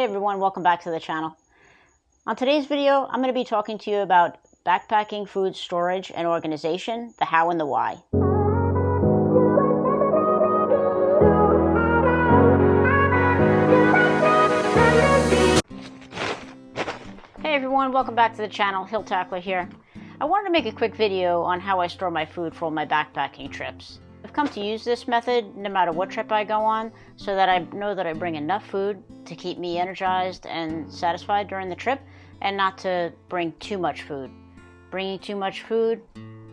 Hey everyone, welcome back to the channel. On today's video, I'm going to be talking to you about backpacking food storage and organization, the how and the why. Hey everyone, welcome back to the channel. Hill Tackler here. I wanted to make a quick video on how I store my food for all my backpacking trips. I've come to use this method no matter what trip I go on, so that I know that I bring enough food to keep me energized and satisfied during the trip, and not to bring too much food. Bringing too much food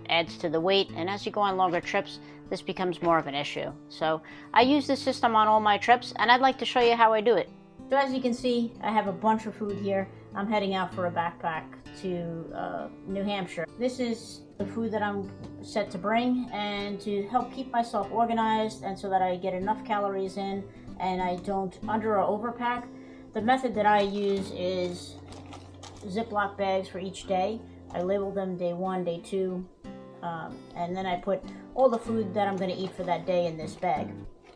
adds to the weight, and as you go on longer trips, this becomes more of an issue. So I use this system on all my trips, and I'd like to show you how I do it. So as you can see, I have a bunch of food here. I'm heading out for a backpack to New Hampshire. This is the food that I'm set to bring, and to help keep myself organized and so that I get enough calories in and I don't under or overpack. The method that I use is Ziploc bags for each day. I label them day 1, day 2, and then I put all the food that I'm going to eat for that day in this bag.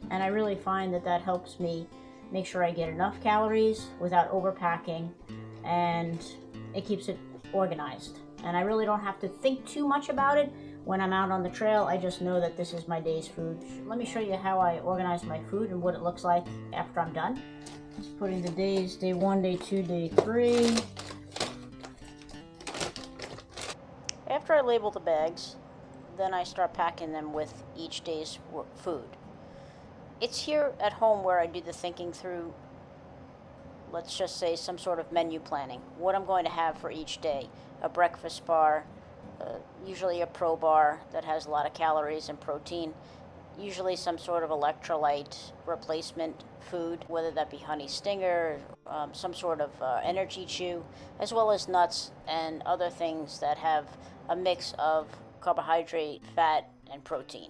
And I really find that that helps me make sure I get enough calories without overpacking, and it keeps it organized. And I really don't have to think too much about it when I'm out on the trail. I just know that this is my day's food. Let me show you how I organize my food and what it looks like after I'm done. Just putting the days, day 1, day 2, day 3. After I label the bags, then I start packing them with each day's food. It's here at home where I do the thinking through, let's just say, some sort of menu planning. What I'm going to have for each day. A breakfast bar, usually a pro bar that has a lot of calories and protein. Usually some sort of electrolyte replacement food, whether that be honey stinger, some sort of energy chew, as well as nuts and other things that have a mix of carbohydrate, fat, and protein.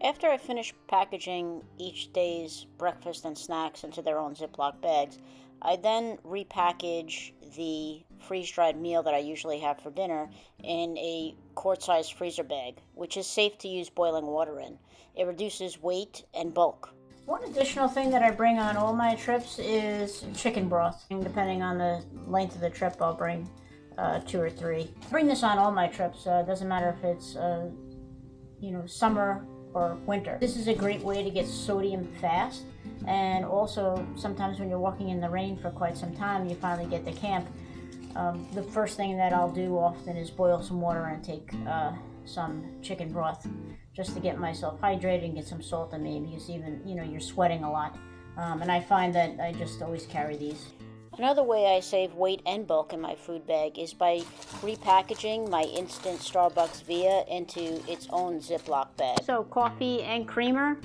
After I finish packaging each day's breakfast and snacks into their own Ziploc bags, I then repackage the freeze-dried meal that I usually have for dinner in a quart-sized freezer bag, which is safe to use boiling water in. It reduces weight and bulk. One additional thing that I bring on all my trips is chicken broth. And depending on the length of the trip, I'll bring 2 or 3. I bring this on all my trips. It doesn't matter if it's summer or winter. This is a great way to get sodium fast, and also sometimes when you're walking in the rain for quite some time, you finally get to camp. The first thing that I'll do often is boil some water and take some chicken broth, just to get myself hydrated and get some salt in me, because even you're sweating a lot, and I find that I just always carry these. Another way I save weight and bulk in my food bag is by repackaging my instant Starbucks Via into its own Ziploc bag. So coffee and creamer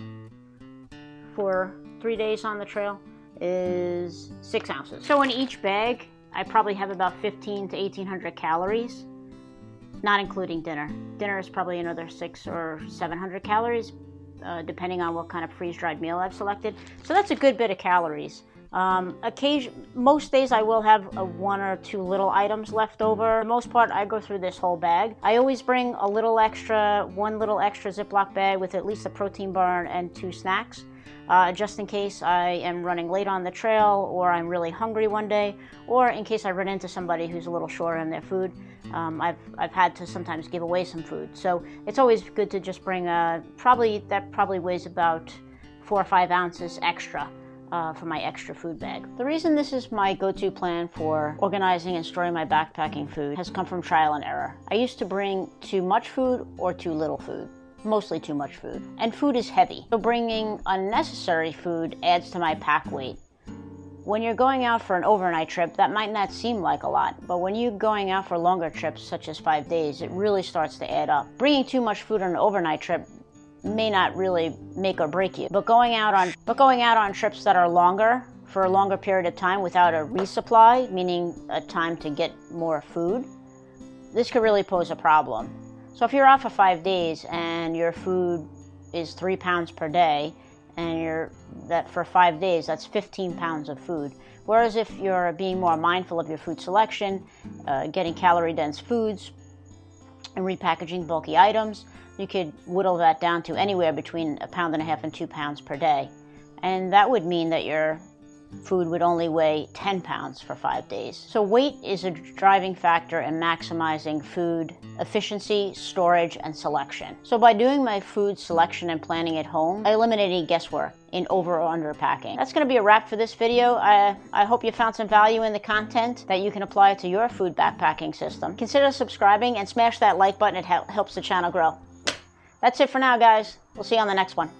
for 3 days on the trail is 6 ounces. So in each bag, I probably have about 15 to 1800 calories, not including dinner. Dinner is probably another 600 or 700 calories, depending on what kind of freeze-dried meal I've selected. So that's a good bit of calories. Most days I will have 1 or 2 little items left over. For the most part, I go through this whole bag. I always bring one little extra Ziploc bag with at least a protein bar and 2 snacks, just in case I am running late on the trail, or I'm really hungry one day, or in case I run into somebody who's a little short on their food. I've had to sometimes give away some food, so it's always good to just bring probably weighs about 4 or 5 ounces extra. For my extra food bag. The reason this is my go-to plan for organizing and storing my backpacking food has come from trial and error. I used to bring too much food or too little food. Mostly too much food. And food is heavy, so bringing unnecessary food adds to my pack weight. When you're going out for an overnight trip, that might not seem like a lot, but when you're going out for longer trips, such as 5 days, it really starts to add up. Bringing too much food on an overnight trip may not really make or break you, but going out on trips that are longer, for a longer period of time without a resupply, meaning a time to get more food, this could really pose a problem. So if you're out for 5 days and your food is 3 pounds per day, and for 5 days, that's 15 pounds of food. Whereas if you're being more mindful of your food selection, getting calorie-dense foods, and repackaging bulky items, you could whittle that down to anywhere between 1.5 pounds and 2 pounds per day. And that would mean that you're food would only weigh 10 pounds for 5 days. So weight is a driving factor in maximizing food efficiency, storage, and selection. So by doing my food selection and planning at home, I eliminate any guesswork in over or under packing. That's going to be a wrap for this video. I hope you found some value in the content that you can apply to your food backpacking system. Consider subscribing and smash that like button. It helps the channel grow. That's it for now, guys. We'll see you on the next one.